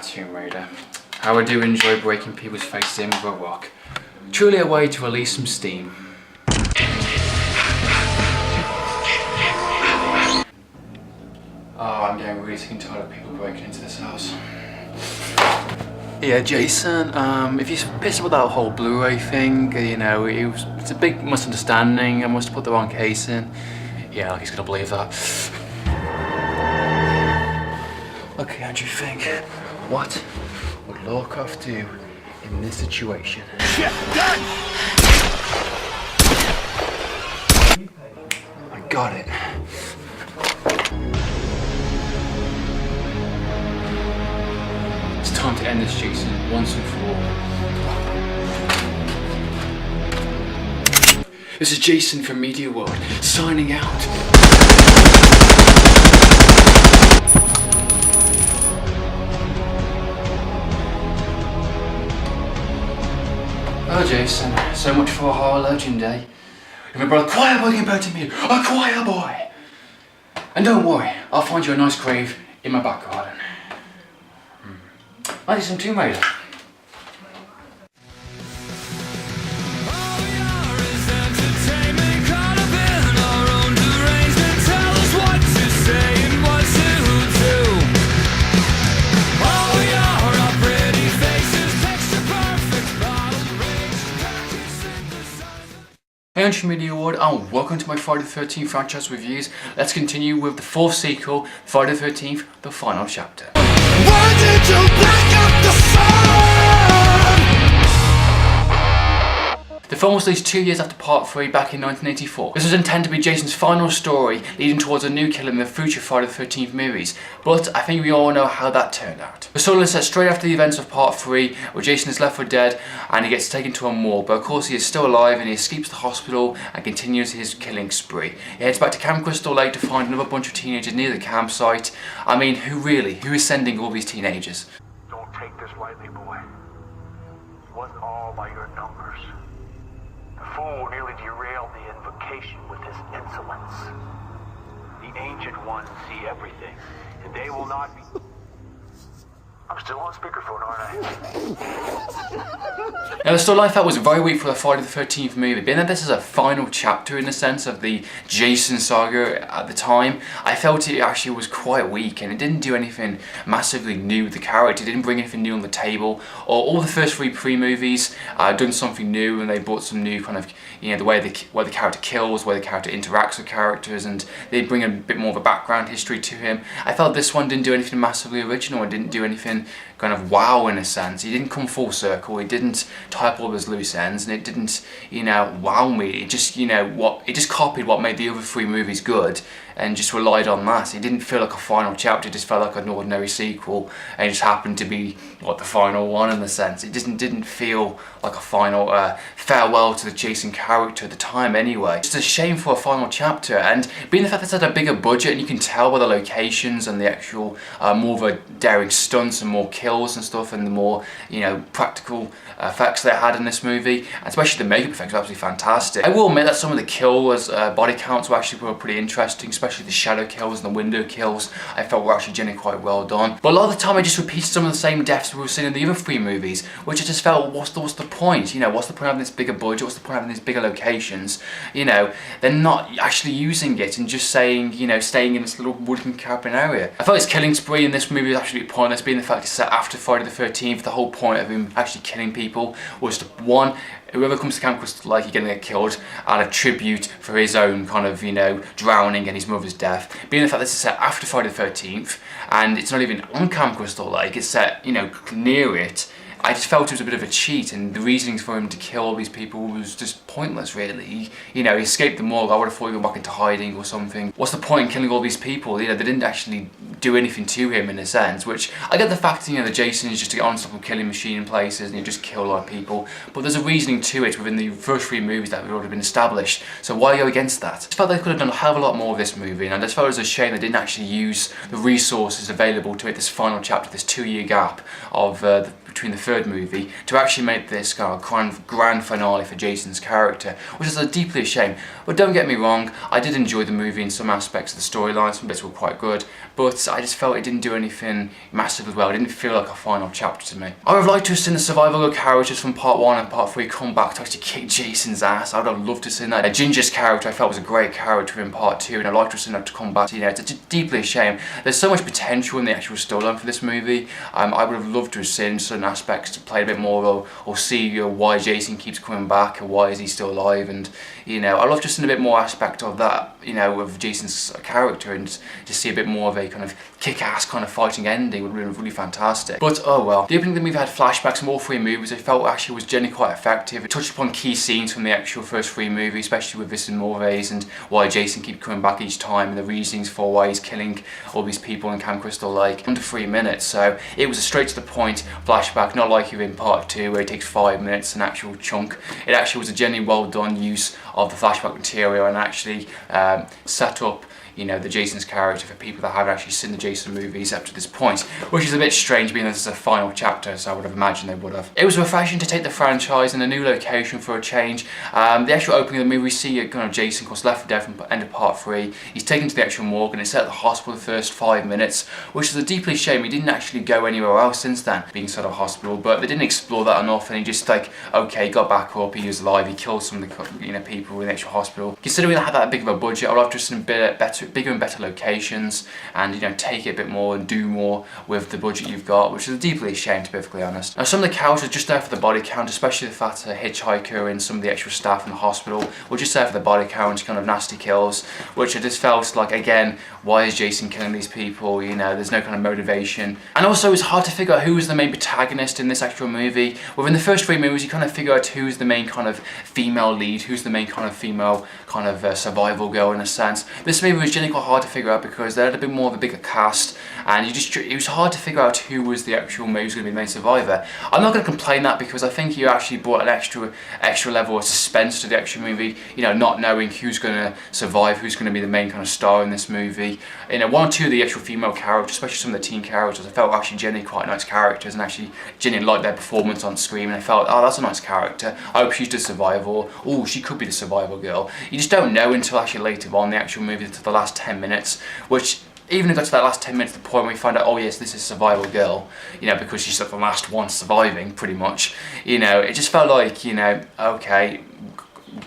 Tomb Raider. How I do enjoy breaking people's faces in with a rock. Truly a way to release some steam. Oh, I'm getting really sick and tired of people breaking into this house. Yeah, Jason, if you're pissed about that whole Blu-ray thing, you know, it's a big misunderstanding. I must have put the wrong case in. Yeah, like he's gonna believe that. Okay, Andrew, think. What would Lorecroft do in this situation? Shit, done! I got it. It's time to end this, Jason, once and for all. This is Jason from Media World, signing out. Oh, Jason, so much for a horror legend, eh? Remember, a choir boy came back to me, a choir boy! And don't worry, I'll find you a nice grave in my back garden. I did some Tomb Raider. Hey, I'm Media Award and welcome to my Friday the 13th franchise reviews. Let's continue with the fourth sequel, Friday the 13th, the final chapter. Why did you black out the sun? The film was released 2 years after Part 3 back in 1984. This was intended to be Jason's final story leading towards a new killer in the future Friday the 13th movies, but I think we all know how that turned out. The story is set straight after the events of Part 3, where Jason is left for dead and he gets taken to a morgue, but of course he is still alive and he escapes the hospital and continues his killing spree. He heads back to Camp Crystal Lake to find another bunch of teenagers near the campsite. I mean, who is sending all these teenagers? Don't take this lightly, boy. It wasn't all by your numbers. The fool nearly derailed the invocation with his insolence. The Ancient Ones see everything, and they will not be... I'm still on speakerphone, aren't I? Now, the storyline I felt was very weak for the Friday the 13th movie. Being that this is a final chapter in the sense of the Jason saga at the time, I felt it actually was quite weak and it didn't do anything massively new with the character. It didn't bring anything new on the table. Or all the first three pre-movies done something new and they brought some new kind of, you know, the way the character kills, where the character interacts with characters, and they bring a bit more of a background history to him. I felt this one didn't do anything massively original and didn't do anything kind of wow in a sense. He didn't come full circle, he didn't tie up all those loose ends, and it didn't, you know, wow me. It just, you know, it just copied what made the other three movies good and just relied on that. It didn't feel like a final chapter, it just felt like an ordinary sequel, and it just happened to be like the final one in a sense. It didn't feel like a final farewell to the Jason character at the time anyway. It's a shame for a final chapter, and being the fact that it's had a bigger budget and you can tell by the locations and the actual more of a daring stunts and more kills and stuff, and the more, you know, practical effects they had in this movie, and especially the makeup effects were absolutely fantastic. I will admit that some of the kills, body counts were pretty interesting, especially the shadow kills and the window kills. I felt were actually generally quite well done. But a lot of the time I just repeated some of the same deaths we were seeing in the other three movies, which I just felt, what's the point? You know, what's the point of having this bigger budget? What's the point of having these bigger locations? You know, they're not actually using it and just saying, you know, staying in this little wooden cabin area. I felt his killing spree in this movie was absolutely pointless, being the fact it's set after Friday the 13th. The whole point of him actually killing people was to, one, whoever comes to Camp Crystal Lake, you're going to get killed, and a tribute for his own kind of, you know, drowning and his mother's death. Being the fact that it's set after Friday the 13th, and it's not even on Camp Crystal Lake, it's set, you know, near it, I just felt it was a bit of a cheat, and the reasonings for him to kill all these people was just pointless, really. You know, he escaped the morgue. I would have thought he would go back into hiding or something. What's the point in killing all these people? You know, they didn't actually do anything to him in a sense, which I get the fact, you know, the Jason is just an unstoppable killing machine in places and he just kill a lot of people, but there's a reasoning to it within the first three movies that have already been established, so why go against that? I just felt they could have done a hell of a lot more of this movie, and I just felt it was a shame they didn't actually use the resources available to make this final chapter, this 2-year gap of the between the third movie to actually make this kind of grand finale for Jason's character, which is deeply a shame. But don't get me wrong, I did enjoy the movie in some aspects of the storyline, some bits were quite good, but I just felt it didn't do anything massively well. It didn't feel like a final chapter to me. I would have liked to have seen the survival characters from part 1 and part 3 come back to actually kick Jason's ass. I would have loved to have seen that. Ginger's character I felt was a great character in part 2, and I'd like to have seen that to come back. You know, it's deeply a shame. There's so much potential in the actual storyline for this movie. I would have loved to have seen certain aspects to play a bit more, or see why Jason keeps coming back and why is he still alive, and you know, I'd love to have seen a bit more aspect of that, you know, of Jason's character, and to see a bit more of a kind of kick-ass kind of fighting ending would have been really fantastic. But oh well. The opening of the movie had flashbacks from all 3 movies. I felt actually was generally quite effective. It touched upon key scenes from the actual first 3 movies, especially with Jason Voorhees and why Jason keeps coming back each time, and the reasons for why he's killing all these people in Camp Crystal Lake under 3 minutes. So it was a straight to the point flashback, not like you in part 2 where it takes 5 minutes, an actual chunk. It actually was a genuinely well done use of the flashback material, and actually set up, you know, the Jason's character for people that haven't actually seen the Jason movies up to this point, which is a bit strange being that this is a final chapter, so I would have imagined they would have. It was refreshing to take the franchise in a new location for a change. The actual opening of the movie, we see kind of Jason, of course, left for dead from end of part 3. He's taken to the actual morgue and it's at the hospital the first 5 minutes, which is a deeply shame. He didn't actually go anywhere else since then, being sort of hospital, but they didn't explore that enough, and he just like, okay, got back up, he was alive, he killed some of the, you know, people in the actual hospital. Considering they had that big of a budget, I'd love to have seen bigger and better locations, and you know, take it a bit more and do more with the budget you've got, which is deeply a shame, to be perfectly honest. Now, some of the characters are just there for the body count, especially the fact that Hitchhiker and some of the extra staff in the hospital were just there for the body count, kind of nasty kills, which I just felt like, again, why is Jason killing these people? You know, there's no kind of motivation. And also, it's hard to figure out who is the main protagonist in this actual movie. Within the first 3 movies, you kind of figure out who's the main kind of female lead, who's the main kind of female kind of survival girl in a sense. This movie was generally quite hard to figure out because they had a bit more of a bigger cast, and it was hard to figure out who was the actual, who's going to be the main survivor. I'm not going to complain that, because I think you actually brought an extra level of suspense to the actual movie, you know, not knowing who's going to survive, who's going to be the main kind of star in this movie. You know, 1 or 2 of the actual female characters, especially some of the teen characters, I felt actually genuinely quite nice characters, and actually genuinely liked their performance on screen, and I felt, oh, that's a nice character, I hope she's the survivor, or oh, she could be the survival girl. You just don't know until actually later on the actual movie, to the last 10 minutes, which even if it got to that last 10 minutes, the point where we find out, oh yes, this is survival girl, you know, because she's like the last one surviving, pretty much, you know, it just felt like, you know, okay,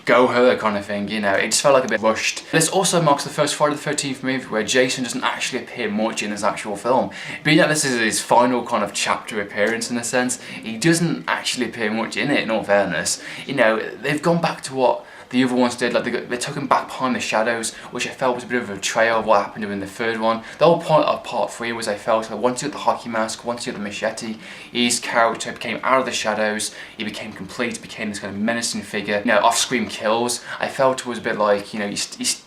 go her kind of thing, you know, it just felt like a bit rushed. This also marks the first Friday the 13th movie where Jason doesn't actually appear much in his actual film. Being that this is his final kind of chapter appearance in a sense, he doesn't actually appear much in it, in all fairness. You know, they've gone back to what the other ones did, like they took him back behind the shadows, which I felt was a bit of a betrayal of what happened in the third one. The whole point of part 3 was, I felt that once he got the hockey mask, once he got the machete, his character became out of the shadows, he became complete, became this kind of menacing figure. You know, off-screen kills, I felt it was a bit like, you know,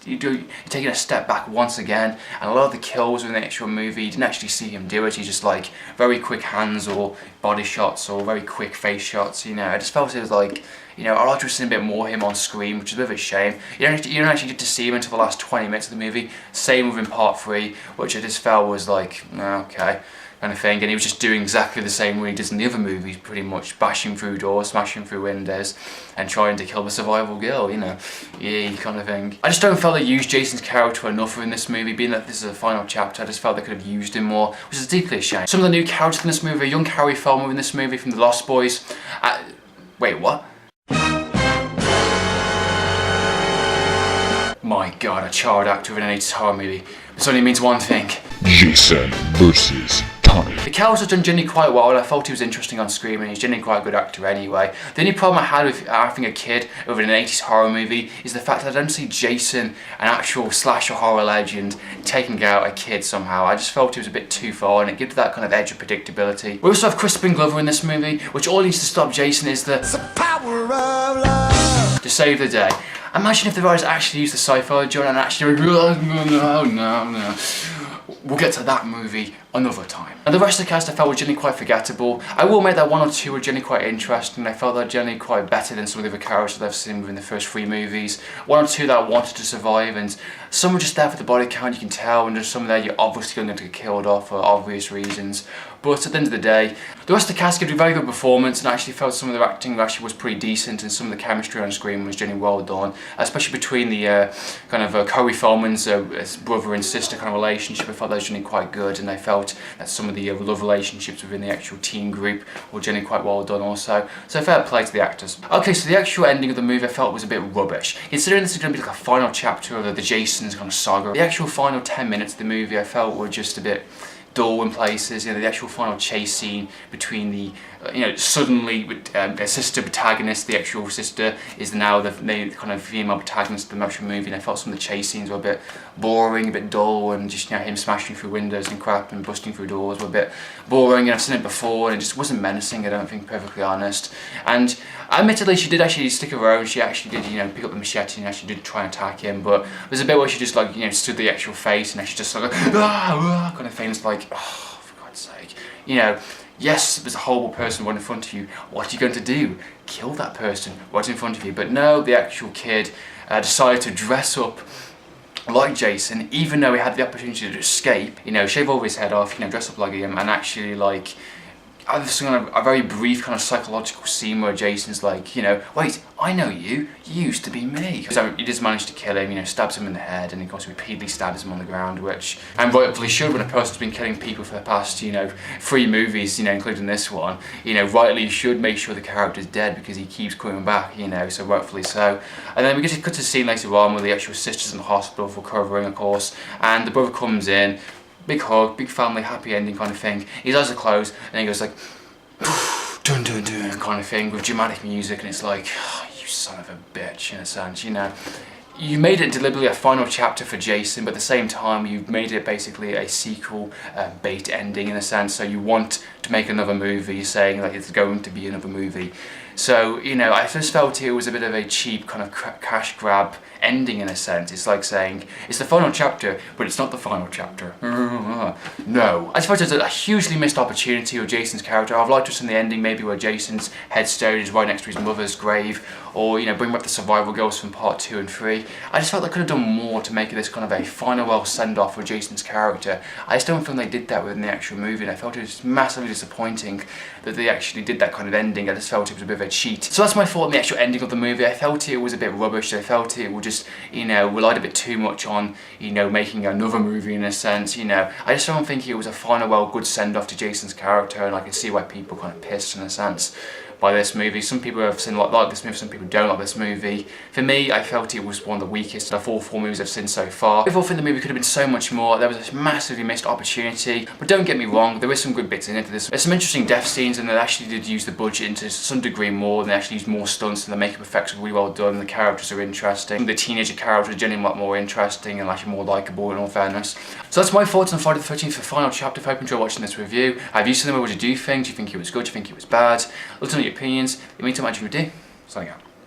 you're taking a step back once again, and a lot of the kills in the actual movie, you didn't actually see him do it. He's just like very quick hands or body shots or very quick face shots, you know. I just felt it was like, you know, I'd like to have seen a bit more of him on screen, which is a bit of a shame. You don't actually get to see him until the last 20 minutes of the movie. Same within part 3, which I just felt was like, okay, kind of thing. And he was just doing exactly the same way he does in the other movies, pretty much bashing through doors, smashing through windows, and trying to kill the survival girl, you know, yeah, kind of thing. I just don't feel they used Jason's character enough in this movie, being that this is a final chapter. I just felt they could have used him more, which is deeply a shame. Some of the new characters in this movie, a young Carrie Fulmer in this movie from The Lost Boys. Wait, what? My god, a child actor in an 80s horror movie. This only means one thing. Jason versus Tommy. The character's done genuinely quite well, and I thought he was interesting on screen, and he's genuinely quite a good actor anyway. The only problem I had with having a kid over an 80s horror movie is the fact that I don't see Jason, an actual slasher horror legend, taking out a kid somehow. I just felt it was a bit too far, and it gives that kind of edge of predictability. We also have Crispin Glover in this movie, which all needs to stop Jason is the power of love to save the day. Imagine if the writers actually used the sci-fi genre and actually no. we'll get to that movie another time. And the rest of the cast I felt was generally quite forgettable. I will admit that one or two were generally quite interesting. I felt they're generally quite better than some of the other characters that I've seen within the first 3 movies. One or two that I wanted to survive, and some were just there for the body count, you can tell, and there's some there you're obviously going to get killed off for obvious reasons. But at the end of the day, the rest of the cast gave a very good performance, and I actually felt some of their acting actually was pretty decent, and some of the chemistry on screen was genuinely well done, especially between the Corey Feldman's brother and sister kind of relationship. I felt that was genuinely quite good, and I felt that some of the love relationships within the actual teen group were genuinely quite well done also. So fair play to the actors. Okay, so the actual ending of the movie I felt was a bit rubbish. Considering this is going to be like a final chapter of the Jason's kind of saga, the actual final 10 minutes of the movie I felt were just a bit dull in places. You know, the actual final chase scene between the suddenly a sister protagonist, the actual sister is now the kind of female protagonist of the actual movie, and I felt some of the chase scenes were a bit boring, a bit dull, and just him smashing through windows and crap and busting through doors were a bit boring, and I've seen it before, and it just wasn't menacing, I don't think, perfectly honest. And admittedly, she did actually stick around. She actually did pick up the machete and actually did try and attack him, but there's a bit where she just stood the actual face and actually just kind of thing. It's like, oh, for God's sake, yes, there's a horrible person right in front of you. What are you going to do? Kill that person right in front of you? But no, the actual kid decided to dress up like Jason, even though he had the opportunity to escape. Shave all his head off, dress up like him, and actually I've seen a very brief kind of psychological scene where Jason's like, wait, I know you used to be me. So he does manage to kill him, stabs him in the head, and of course repeatedly stabs him on the ground, which, and rightfully should, when a person's been killing people for the past, 3 movies, including this one, rightly should make sure the character's dead because he keeps coming back, so rightfully so. And then we get to cut to a scene later on where the actual sister's in the hospital recovering, of course, and the brother comes in. Big hug, big family, happy ending kind of thing. His eyes are closed, and he goes like, dun dun dun kind of thing with dramatic music, and it's like, oh, you son of a bitch, in a sense, You made it deliberately a final chapter for Jason, but at the same time you've made it basically a sequel bait ending in a sense, so you want to make another movie, saying that it's going to be another movie. So, I just felt it was a bit of a cheap kind of cash grab ending in a sense. It's like saying, it's the final chapter, but it's not the final chapter. No. I suppose it's a hugely missed opportunity with Jason's character. I've liked just in the ending, maybe where Jason's headstone is right next to his mother's grave, or, bring back the survival girls from part 2 and 3. I just felt they could have done more to make this kind of a final well send-off for Jason's character. I just don't think they did that within the actual movie, and I felt it was massively disappointing that they actually did that kind of ending. I just felt it was a bit of a cheat. So that's my thought on the actual ending of the movie. I felt it was a bit rubbish. I felt it would just, relied a bit too much on, making another movie in a sense, I just don't think it was a final well good send-off to Jason's character, and I can see why people kind of pissed in a sense by this movie. Some people have seen like this movie, some people don't like this movie. For me, I felt it was one of the weakest of all 4 movies I've seen so far. I think the movie could have been so much more. There was a massively missed opportunity, but don't get me wrong, there is some good bits in it. There's some interesting death scenes, and they actually did use the budget into some degree more, and they actually used more stunts, and the makeup effects were really well done. The characters are interesting. The teenager characters are generally a lot more interesting and actually more likeable, in all fairness. So that's my thoughts on Friday the 13th, the final chapter. If I hope you enjoyed watching this review. Have you seen the movie? What did you think? Do you think it was good? Do you think it was bad? Let us know your opinions. In the meantime, I do. Signing out.